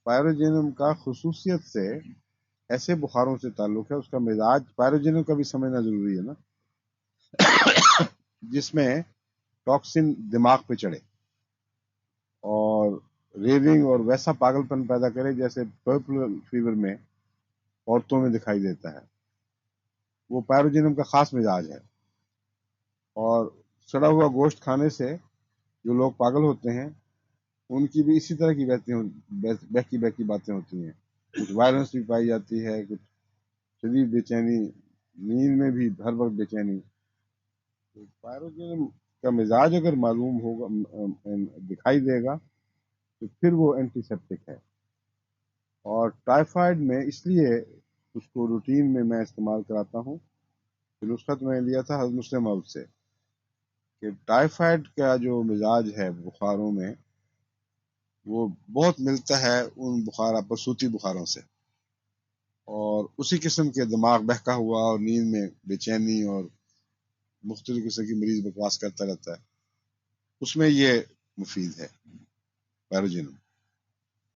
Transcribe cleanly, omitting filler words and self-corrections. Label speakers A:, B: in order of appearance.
A: पायरोजेनियम का खसूसियत से ऐसे बुखारों से ताल्लुक है, उसका मिजाज, पायरोजेनियम का भी समझना जरूरी है ना, जिसमें टॉक्सिन दिमाग पे चढ़े और रेविंग और वैसा पागलपन पैदा करे जैसे पर्पल फीवर में औरतों में दिखाई देता है। वो पायरोजेनियम का खास मिजाज है। और सड़ा हुआ गोश्त खाने से जो लोग पागल होते हैं उनकी भी इसी तरह की बहकी बहकी बातें होती हैं। कुछ वायलेंस भी पाई जाती है, कुछ शदीद बेचैनी, नींद में भी हर वक्त बेचैनी। तो पायरोजेनियम का मिजाज अगर मालूम होगा, दिखाई देगा, तो फिर वो एंटीसेप्टिक है। और टाइफाइड में इसलिए उसको रूटीन में मैं इस्तेमाल कराता हूँ। नुस्खा तो मैंने लिया था हज़रत मुस्लिम मौद से कि टाइफाइड का जो मिजाज है बुखारों में, वो बहुत मिलता है उन बुखार बसूती बुखारों से। और उसी किस्म के दिमाग बहका हुआ और नींद में बेचैनी और मुख्तलिफ किस्म की मरीज बकवास करता रहता है, उसमें ये मुफीद है पायरोजेनियम।